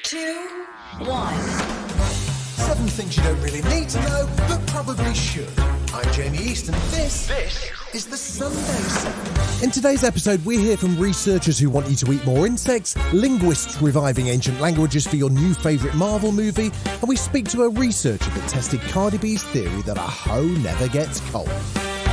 two, one. 7 things you don't really need to know, but probably should. I'm Jamie East, and this is the Sunday 7. In today's episode, we hear from researchers who want you to eat more insects, linguists reviving ancient languages for your new favourite Marvel movie, and we speak to a researcher that tested Cardi B's theory that a hoe never gets cold.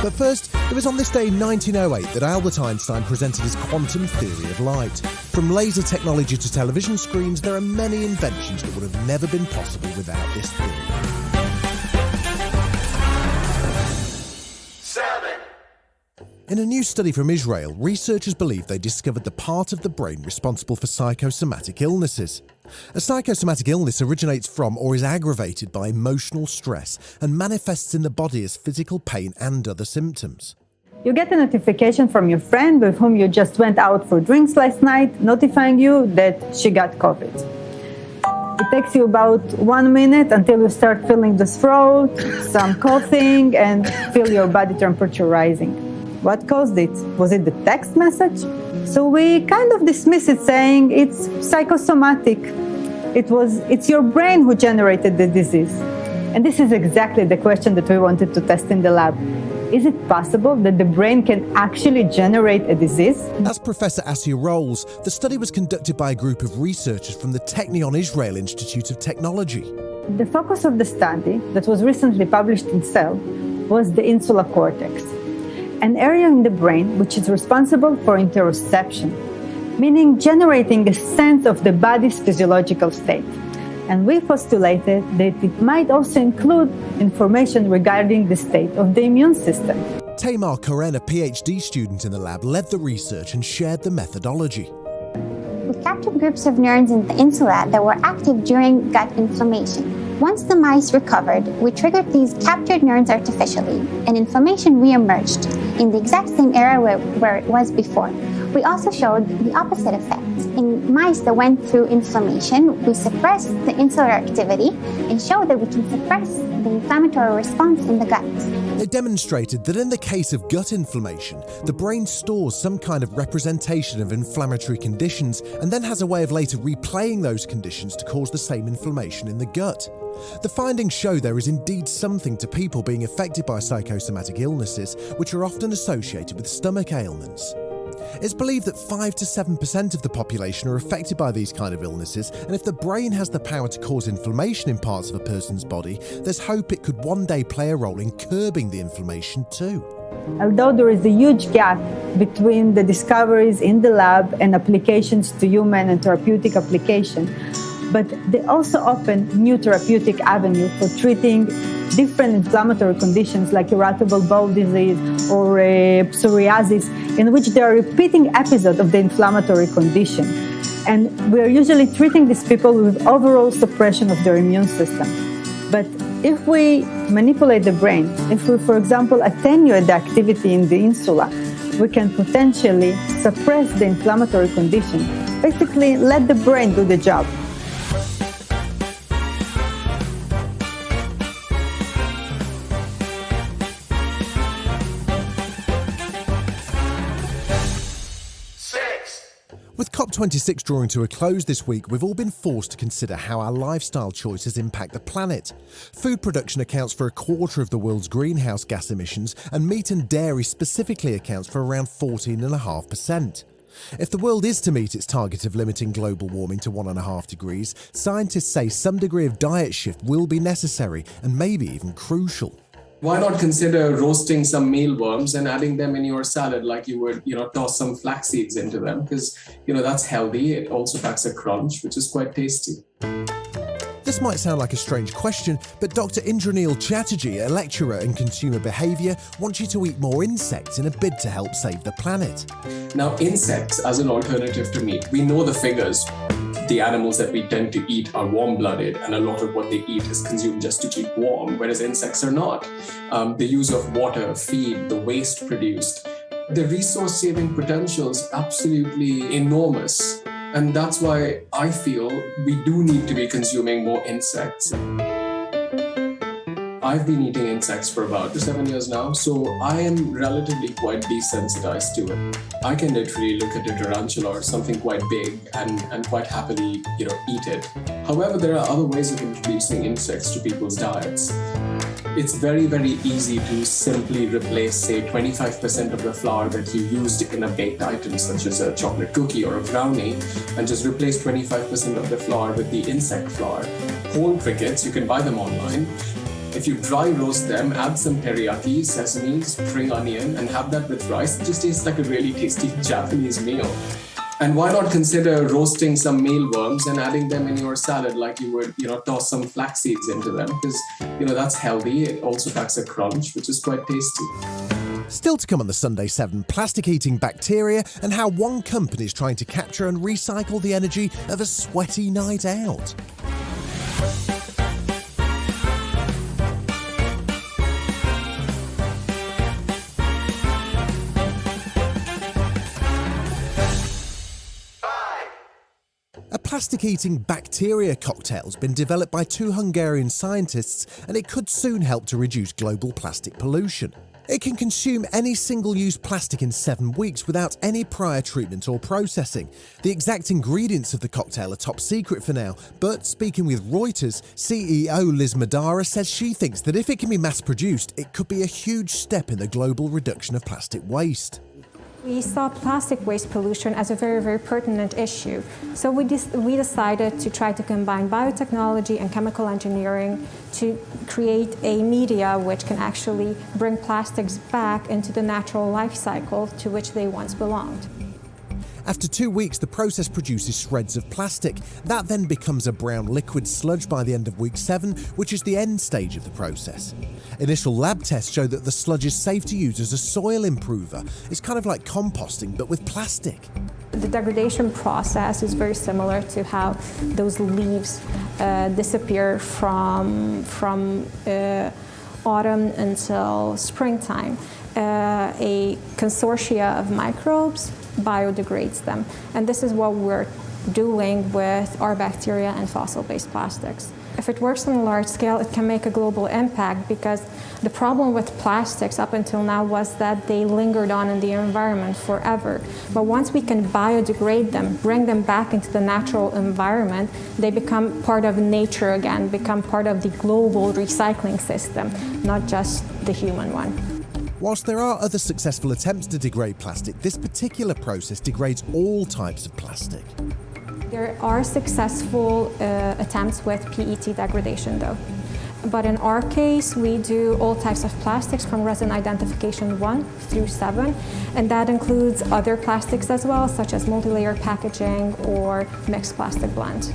But first, it was on this day in 1908 that Albert Einstein presented his quantum theory of light. From laser technology to television screens, there are many inventions that would have never been possible without this theory. 7. In a new study from Israel, researchers believe they discovered the part of the brain responsible for psychosomatic illnesses. A psychosomatic illness originates from or is aggravated by emotional stress and manifests in the body as physical pain and other symptoms. You get a notification from your friend with whom you just went out for drinks last night, notifying you that she got COVID. It takes you about 1 minute until you start feeling the throat, some coughing, and feel your body temperature rising. What caused it? Was it the text message? So we kind of dismiss it, saying it's psychosomatic. It's your brain who generated the disease. And this is exactly the question that we wanted to test in the lab. Is it possible that the brain can actually generate a disease? As Professor Asya rolls, the study was conducted by a group of researchers from the Technion Israel Institute of Technology. The focus of the study, that was recently published in Cell, was the insular cortex, an area in the brain which is responsible for interoception, meaning generating a sense of the body's physiological state. And we postulated that it might also include information regarding the state of the immune system. Tamar Koren, a PhD student in the lab, led the research and shared the methodology. We captured groups of neurons in the insula that were active during gut inflammation. Once the mice recovered, we triggered these captured neurons artificially, and inflammation re-emerged in the exact same area where it was before. We also showed the opposite effect. In mice that went through inflammation, we suppressed the insular activity and showed that we can suppress the inflammatory response in the gut. They demonstrated that in the case of gut inflammation, the brain stores some kind of representation of inflammatory conditions and then has a way of later replaying those conditions to cause the same inflammation in the gut. The findings show there is indeed something to people being affected by psychosomatic illnesses, which are often associated with stomach ailments. It's believed that 5 to 7% of the population are affected by these kind of illnesses, and if the brain has the power to cause inflammation in parts of a person's body, there's hope it could one day play a role in curbing the inflammation too. Although there is a huge gap between the discoveries in the lab and applications to human and therapeutic application, but they also open new therapeutic avenues for treating different inflammatory conditions like irritable bowel disease or psoriasis, in which there are repeating episodes of the inflammatory condition. And we are usually treating these people with overall suppression of their immune system. But if we manipulate the brain, if we, for example, attenuate the activity in the insula, we can potentially suppress the inflammatory condition, basically let the brain do the job. With COP26 drawing to a close this week, we've all been forced to consider how our lifestyle choices impact the planet. Food production accounts for 1/4 of the world's greenhouse gas emissions, and meat and dairy specifically accounts for around 14.5%. If the world is to meet its target of limiting global warming to 1.5 degrees, scientists say some degree of diet shift will be necessary and maybe even crucial. Why not consider roasting some mealworms and adding them in your salad like you would, toss some flax seeds into them? Because, that's healthy. It also packs a crunch, which is quite tasty. This might sound like a strange question, but Dr. Indraneel Chatterjee, a lecturer in consumer behaviour, wants you to eat more insects in a bid to help save the planet. Now, insects as an alternative to meat, we know the figures. The animals that we tend to eat are warm-blooded, and a lot of what they eat is consumed just to keep warm, whereas insects are not. The use of water, feed, the waste produced. The resource-saving potential is absolutely enormous. And that's why I feel we do need to be consuming more insects. I've been eating insects for about 7 years now, so I am relatively quite desensitized to it. I can literally look at a tarantula or something quite big and quite happily, eat it. However, there are other ways of introducing insects to people's diets. It's very, very easy to simply replace, say, 25% of the flour that you used in a baked item, such as a chocolate cookie or a brownie, and just replace 25% of the flour with the insect flour. Whole crickets, you can buy them online. If you dry roast them, add some teriyaki, sesame, spring onion, and have that with rice, it just tastes like a really tasty Japanese meal. And why not consider roasting some mealworms and adding them in your salad like you would, toss some flax seeds into them, because, that's healthy. It also packs a crunch, which is quite tasty. Still to come on the Sunday 7, plastic-eating bacteria and how one company is trying to capture and recycle the energy of a sweaty night out. A plastic-eating bacteria cocktail has been developed by 2 Hungarian scientists, and it could soon help to reduce global plastic pollution. It can consume any single-use plastic in 7 weeks without any prior treatment or processing. The exact ingredients of the cocktail are top secret for now, but speaking with Reuters, CEO Liz Madara says she thinks that if it can be mass-produced, it could be a huge step in the global reduction of plastic waste. We saw plastic waste pollution as a very, very pertinent issue. So we decided to try to combine biotechnology and chemical engineering to create a media which can actually bring plastics back into the natural life cycle to which they once belonged. After 2 weeks, the process produces shreds of plastic. That then becomes a brown liquid sludge by the end of week 7, which is the end stage of the process. Initial lab tests show that the sludge is safe to use as a soil improver. It's kind of like composting, but with plastic. The degradation process is very similar to how those leaves disappear from autumn until springtime. A consortia of microbes biodegrades them. And this is what we're doing with our bacteria and fossil-based plastics. If it works on a large scale, it can make a global impact, because the problem with plastics up until now was that they lingered on in the environment forever. But once we can biodegrade them, bring them back into the natural environment, they become part of nature again, become part of the global recycling system, not just the human one. Whilst there are other successful attempts to degrade plastic, this particular process degrades all types of plastic. There are successful attempts with PET degradation though. But in our case, we do all types of plastics from resin identification 1 through 7, and that includes other plastics as well, such as multi-layer packaging or mixed plastic blend.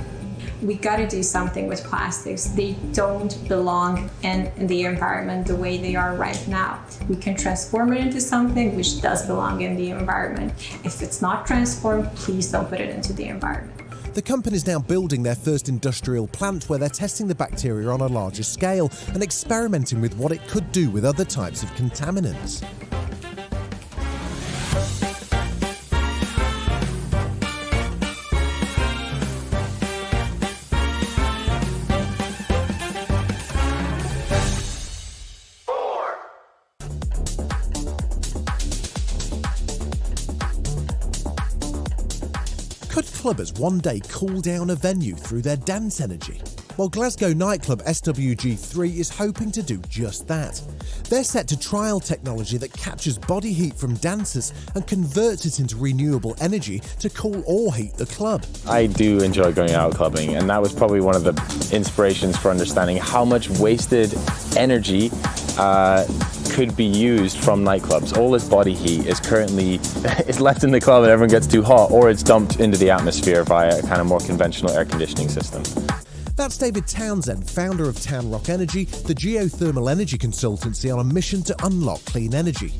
We got to do something with plastics. They don't belong in the environment the way they are right now. We can transform it into something which does belong in the environment. If it's not transformed, please don't put it into the environment. The company is now building their first industrial plant where they're testing the bacteria on a larger scale and experimenting with what it could do with other types of contaminants. Could clubbers one day cool down a venue through their dance energy? Well, Glasgow nightclub SWG3 is hoping to do just that. They're set to trial technology that captures body heat from dancers and converts it into renewable energy to cool or heat the club. I do enjoy going out clubbing, and that was probably one of the inspirations for understanding how much wasted energy could be used from nightclubs. All this body heat is currently is left in the club and everyone gets too hot, or it's dumped into the atmosphere via a kind of more conventional air conditioning system. That's David Townsend, founder of Town Rock Energy, the geothermal energy consultancy on a mission to unlock clean energy.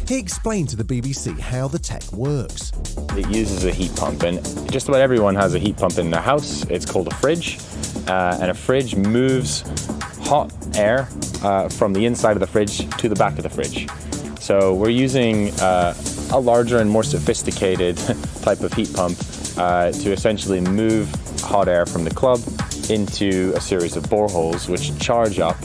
He explained to the BBC how the tech works. It uses a heat pump, and just about everyone has a heat pump in their house. It's called a fridge, and a fridge moves hot air from the inside of the fridge to the back of the fridge. So we're using a larger and more sophisticated type of heat pump to essentially move hot air from the club into a series of boreholes which charge up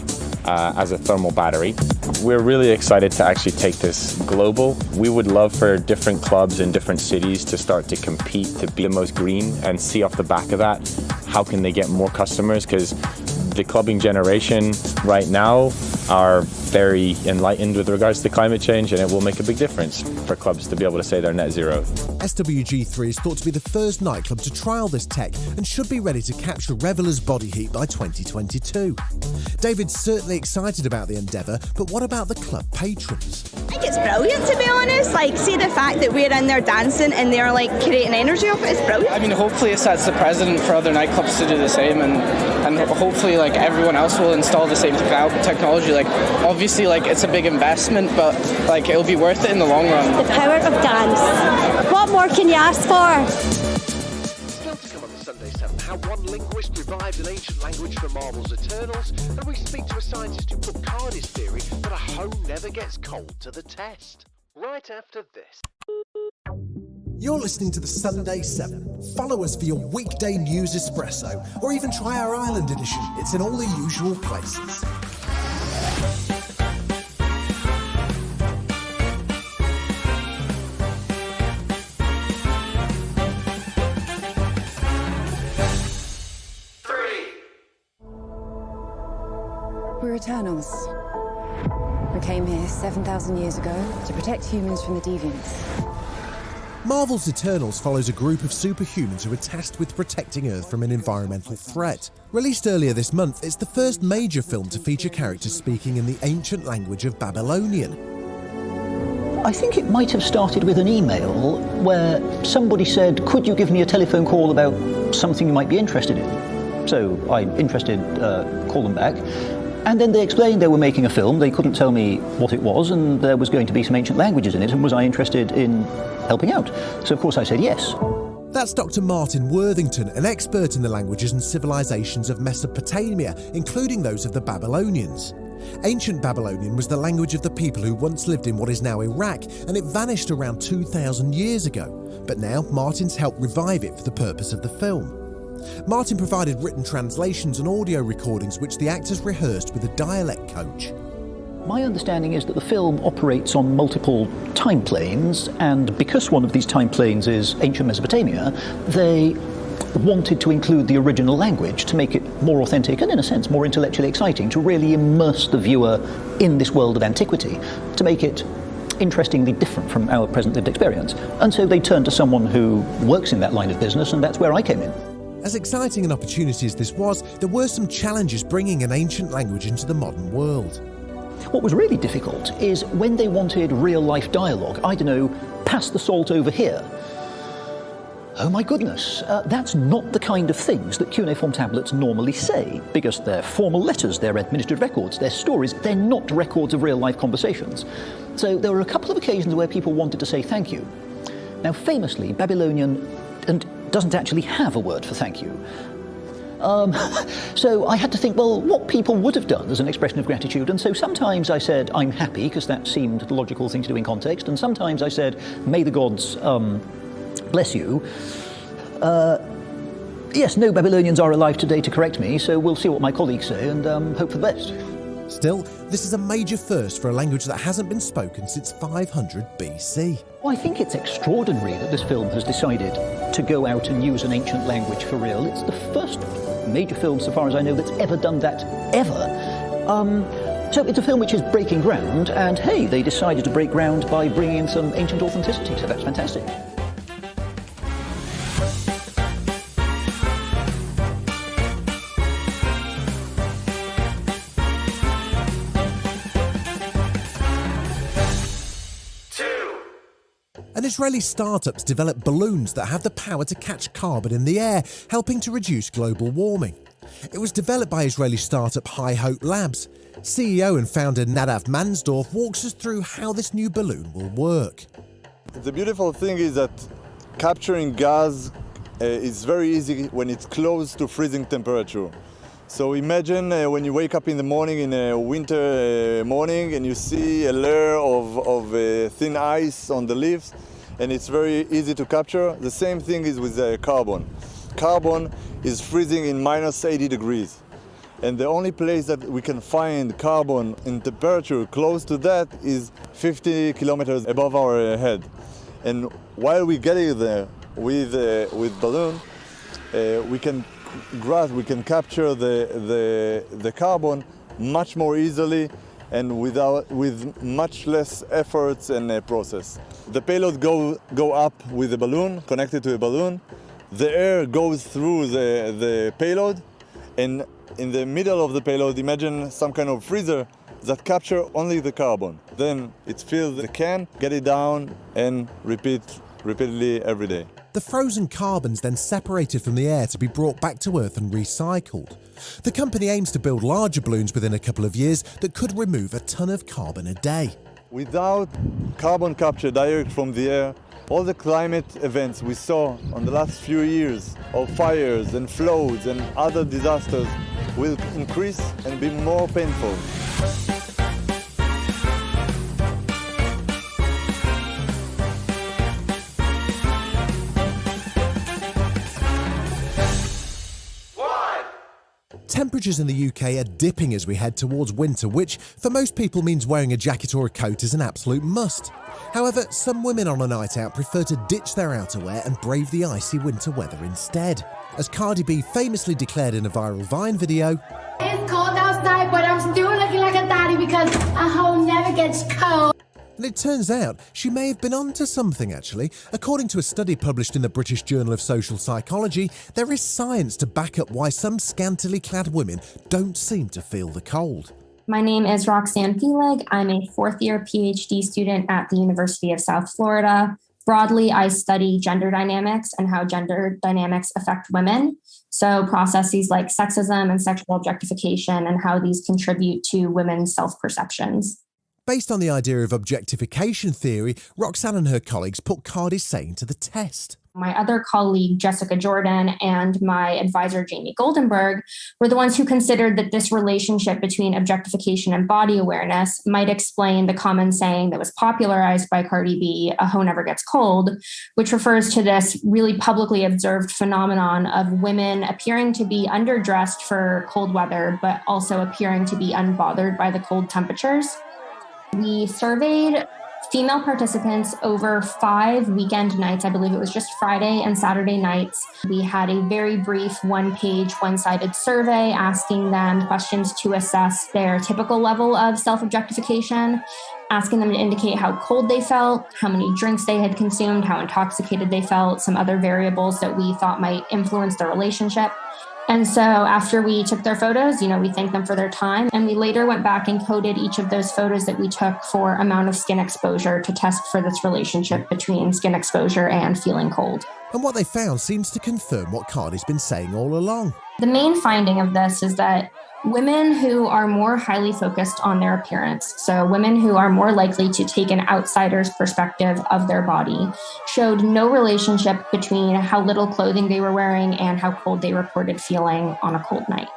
as a thermal battery. We're really excited to actually take this global. We would love for different clubs in different cities to start to compete to be the most green and see off the back of that how can they get more customers, because the clubbing generation right now are very enlightened with regards to climate change, and it will make a big difference for clubs to be able to say they're net zero. SWG3 is thought to be the first nightclub to trial this tech and should be ready to capture revelers' body heat by 2022. David's certainly excited about the endeavour, but what about the club patrons? I think it's brilliant, to be honest. Like, see the fact that we're in there dancing and they're like creating energy off it, it's brilliant. I mean, hopefully it sets the precedent for other nightclubs to do the same, and hopefully like everyone else will install the same technology. Like, obviously, like it's a big investment, but like it'll be worth it in the long run. The power of dance. What more can you ask for? Still to come on the Sunday 7, how one linguist revived an ancient language for Marvel's Eternals, and we speak to a scientist who put Cardi's theory that a home never gets cold to the test. Right after this. You're listening to the Sunday 7. Follow us for your weekday news espresso, or even try our Ireland edition. It's in all the usual places. We're Eternals. We came here 7,000 years ago to protect humans from the Deviants. Marvel's Eternals follows a group of superhumans who are tasked with protecting Earth from an environmental threat. Released earlier this month, it's the first major film to feature characters speaking in the ancient language of Babylonian. I think it might have started with an email where somebody said, could you give me a telephone call about something you might be interested in? So I'm interested, call them back. And then they explained they were making a film. They couldn't tell me what it was, and there was going to be some ancient languages in it, and was I interested in helping out? So of course I said yes. That's Dr. Martin Worthington, an expert in the languages and civilizations of Mesopotamia, including those of the Babylonians. Ancient Babylonian was the language of the people who once lived in what is now Iraq, and it vanished around 2,000 years ago. But now Martin's helped revive it for the purpose of the film. Martin provided written translations and audio recordings which the actors rehearsed with a dialect coach. My understanding is that the film operates on multiple time planes, and because one of these time planes is ancient Mesopotamia, they wanted to include the original language to make it more authentic and, in a sense, more intellectually exciting, to really immerse the viewer in this world of antiquity, to make it interestingly different from our present lived experience. And so they turned to someone who works in that line of business, and that's where I came in. As exciting an opportunity as this was, there were some challenges bringing an ancient language into the modern world. What was really difficult is when they wanted real-life dialogue, I don't know, pass the salt over here. Oh my goodness, that's not the kind of things that cuneiform tablets normally say, because they're formal letters, they're administered records, they're stories, they're not records of real-life conversations. So there were a couple of occasions where people wanted to say thank you. Now famously, Babylonian doesn't actually have a word for thank you. So I had to think, well, what people would have done as an expression of gratitude, and so sometimes I said, I'm happy, because that seemed the logical thing to do in context, and sometimes I said, may the gods bless you. Yes, no Babylonians are alive today to correct me, so we'll see what my colleagues say and hope for the best. Still, this is a major first for a language that hasn't been spoken since 500 BC. Well, I think it's extraordinary that this film has decided to go out and use an ancient language for real. It's the first major film, so far as I know, that's ever done that, ever. So it's a film which is breaking ground, and hey, they decided to break ground by bringing in some ancient authenticity, so that's fantastic. And Israeli startups develop balloons that have the power to catch carbon in the air, helping to reduce global warming. It was developed by Israeli startup High Hope Labs. CEO and founder Nadav Mansdorf walks us through how this new balloon will work. The beautiful thing is that capturing gas is very easy when it's close to freezing temperature. So imagine when you wake up in the morning in a winter morning and you see a layer of thin ice on the leaves, and it's very easy to capture. The same thing is with carbon. Carbon is freezing in minus 80 degrees. And the only place that we can find carbon in temperature close to that is 50 kilometers above our head. And while we're getting there with balloon, we can capture the carbon much more easily and with much less efforts and process. The payload go up with the balloon, connected to a balloon. The air goes through the payload, and in the middle of the payload, imagine some kind of freezer that capture only the carbon. Then it fills the can, get it down, and repeat repeatedly every day. The frozen carbon's then separated from the air to be brought back to Earth and recycled. The company aims to build larger balloons within a couple of years that could remove a ton of carbon a day. Without carbon capture direct from the air, all the climate events we saw on the last few years of fires and floods and other disasters will increase and be more painful. Temperatures in the UK are dipping as we head towards winter, which for most people means wearing a jacket or a coat is an absolute must. However, some women on a night out prefer to ditch their outerwear and brave the icy winter weather instead. As Cardi B famously declared in a viral Vine video, "It's cold outside, but I'm still looking like a thotty because a hoe never gets cold." and it turns out she may have been onto something actually. According to a study published in the British Journal of Social Psychology, there is science to back up why some scantily clad women don't seem to feel the cold. My name is Roxanne Felig. I'm a fourth-year PhD student at the University of South Florida. Broadly, I study gender dynamics and how gender dynamics affect women. So processes like sexism and sexual objectification and how these contribute to women's self-perceptions. Based on the idea of objectification theory, Roxanne and her colleagues put Cardi's saying to the test. My other colleague, Jessica Jordan, and my advisor, Jamie Goldenberg, were the ones who considered that this relationship between objectification and body awareness might explain the common saying that was popularized by Cardi B, "A hoe never gets cold," which refers to this really publicly observed phenomenon of women appearing to be underdressed for cold weather, but also appearing to be unbothered by the cold temperatures. We surveyed female participants over 5 weekend nights. I believe it was just Friday and Saturday nights. We had a very brief one-page, one-sided survey asking them questions to assess their typical level of self-objectification, asking them to indicate how cold they felt, how many drinks they had consumed, how intoxicated they felt, some other variables that we thought might influence their relationship. And so after we took their photos, we thanked them for their time. And we later went back and coded each of those photos that we took for amount of skin exposure to test for this relationship between skin exposure and feeling cold. And what they found seems to confirm what Cardi's been saying all along. The main finding of this is that women who are more highly focused on their appearance, so women who are more likely to take an outsider's perspective of their body, showed no relationship between how little clothing they were wearing and how cold they reported feeling on a cold night.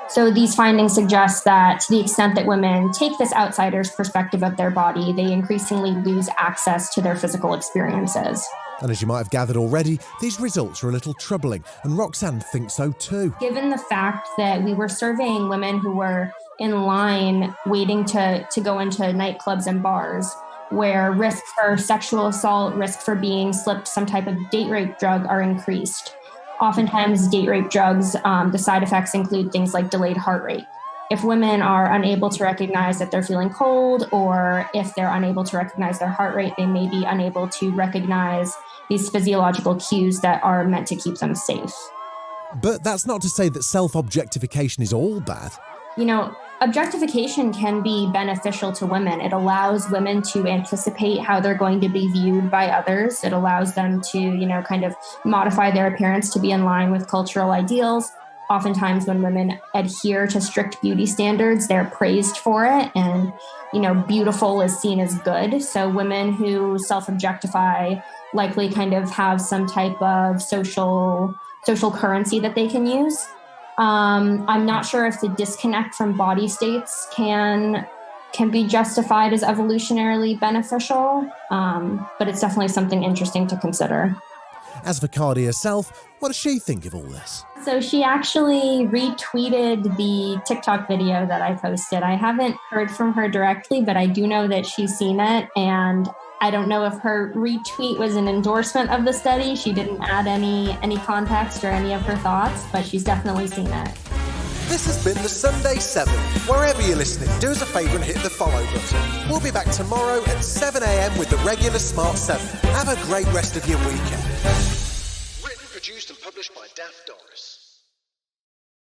So these findings suggest that to the extent that women take this outsider's perspective of their body, they increasingly lose access to their physical experiences. And as you might have gathered already, these results are a little troubling, and Roxanne thinks so too. Given the fact that we were surveying women who were in line waiting to go into nightclubs and bars, where risk for sexual assault, risk for being slipped some type of date rape drug are increased. Oftentimes, date rape drugs, the side effects include things like delayed heart rate. If women are unable to recognize that they're feeling cold, or if they're unable to recognize their heart rate, they may be unable to recognize these physiological cues that are meant to keep them safe. But that's not to say that self-objectification is all bad. Objectification can be beneficial to women. It allows women to anticipate how they're going to be viewed by others. It allows them to, kind of modify their appearance to be in line with cultural ideals. Oftentimes when women adhere to strict beauty standards, they're praised for it. And, beautiful is seen as good. So women who self-objectify likely kind of have some type of social currency that they can use. I'm not sure if the disconnect from body states can be justified as evolutionarily beneficial, but it's definitely something interesting to consider. As for Cardi herself, what does she think of all this? So she actually retweeted the TikTok video that I posted. I haven't heard from her directly, but I do know that she's seen it. And I don't know if her retweet was an endorsement of the study. She didn't add any context or any of her thoughts, but she's definitely seen it. This has been the Sunday 7. Wherever you're listening, do us a favour and hit the follow button. We'll be back tomorrow at 7 a.m. with the regular Smart 7. Have a great rest of your weekend. Written, produced and published by Daft Doris.